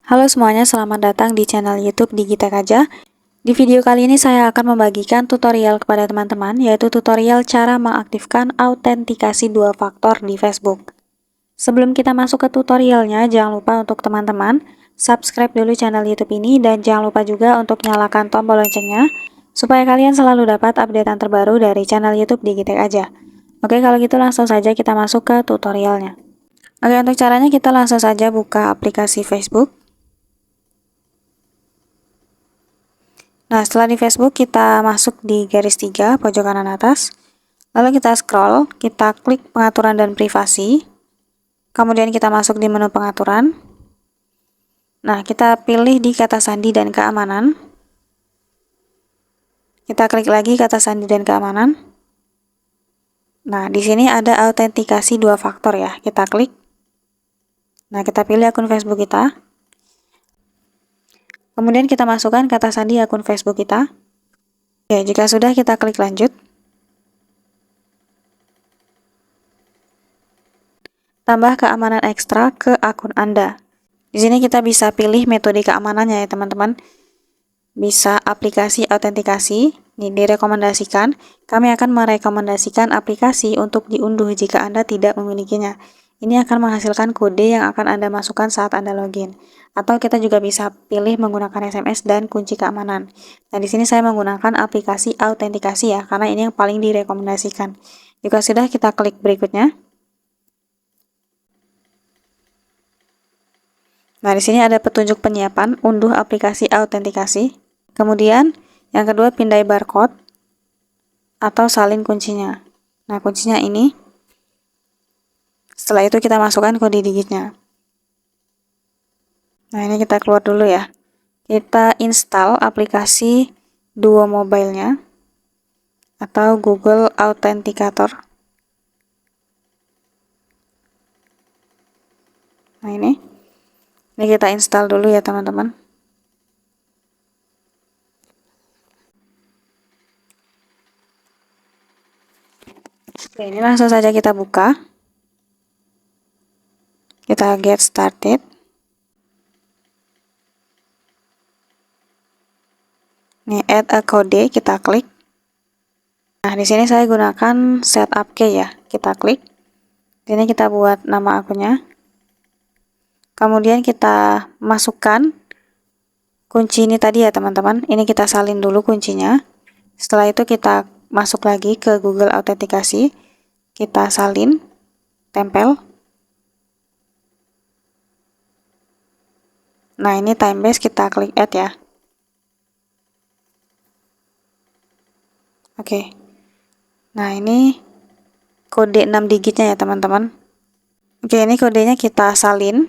Halo semuanya, selamat datang di channel YouTube Digitek Aja. Di video kali ini saya akan membagikan tutorial kepada teman-teman, yaitu tutorial cara mengaktifkan autentikasi 2 faktor di Facebook. Sebelum kita masuk ke tutorialnya, jangan lupa untuk teman-teman subscribe dulu channel YouTube ini dan jangan lupa juga untuk nyalakan tombol loncengnya supaya kalian selalu dapat updatean terbaru dari channel YouTube Digitek Aja. Oke, kalau gitu langsung saja kita masuk ke tutorialnya. Oke, untuk caranya kita langsung saja buka aplikasi Facebook. Nah, setelah di Facebook, kita masuk di garis 3 pojok kanan atas. Lalu kita scroll, kita klik pengaturan dan privasi. Kemudian kita masuk di menu pengaturan. Nah, kita pilih di kata sandi dan keamanan. Kita klik lagi kata sandi dan keamanan. Nah, di sini ada autentikasi 2 faktor ya. Kita klik. Nah, kita pilih akun Facebook kita. Kemudian kita masukkan kata sandi akun Facebook kita. Oke, jika sudah kita klik lanjut. Tambah keamanan ekstra ke akun Anda. Di sini kita bisa pilih metode keamanannya ya teman-teman. Bisa aplikasi autentikasi, ini direkomendasikan. Kami akan merekomendasikan aplikasi untuk diunduh jika Anda tidak memilikinya. Ini akan menghasilkan kode yang akan Anda masukkan saat Anda login. Atau kita juga bisa pilih menggunakan SMS dan kunci keamanan. Nah, di sini saya menggunakan aplikasi autentikasi ya, karena ini yang paling direkomendasikan. Jika sudah, kita klik berikutnya. Nah, di sini ada petunjuk penyiapan, unduh aplikasi autentikasi. Kemudian, yang kedua pindai barcode atau salin kuncinya. Nah, kuncinya ini. Setelah itu kita masukkan kode digitnya. Nah, ini kita keluar dulu ya. Kita install aplikasi Duo Mobile-nya atau Google Authenticator. Nah, ini kita install dulu ya teman-teman. Oke, ini langsung saja kita buka. Kita get started. Nih, add a code, kita klik. Nah, di sini saya gunakan setup key ya. Kita klik. Di sini kita buat nama akunnya. Kemudian kita masukkan kunci ini tadi ya teman-teman. Ini kita salin dulu kuncinya. Setelah itu kita masuk lagi ke Google Autentikasi. Kita salin, tempel. Nah, ini time base, kita klik add ya. Oke. Nah, ini kode 6 digitnya ya teman-teman. Oke, ini kodenya kita salin.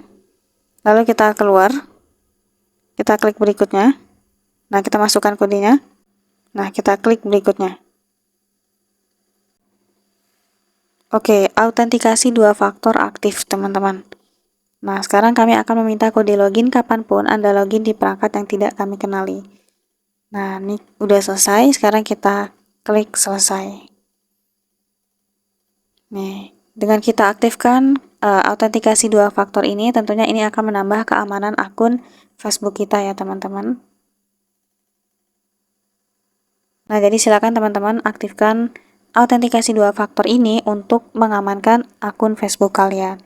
Lalu kita keluar. Kita klik berikutnya. Nah, kita masukkan kodenya. Nah, kita klik berikutnya. Oke, autentikasi 2 faktor aktif teman-teman. Nah, sekarang kami akan meminta kode login kapanpun Anda login di perangkat yang tidak kami kenali. Nah, ini udah selesai. Sekarang kita klik selesai. Nih, dengan kita aktifkan autentikasi 2 faktor ini, tentunya ini akan menambah keamanan akun Facebook kita ya teman-teman. Nah, jadi silakan teman-teman aktifkan autentikasi 2 faktor ini untuk mengamankan akun Facebook kalian.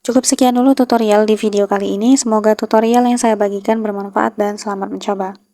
Cukup sekian dulu tutorial di video kali ini. Semoga tutorial yang saya bagikan bermanfaat dan selamat mencoba.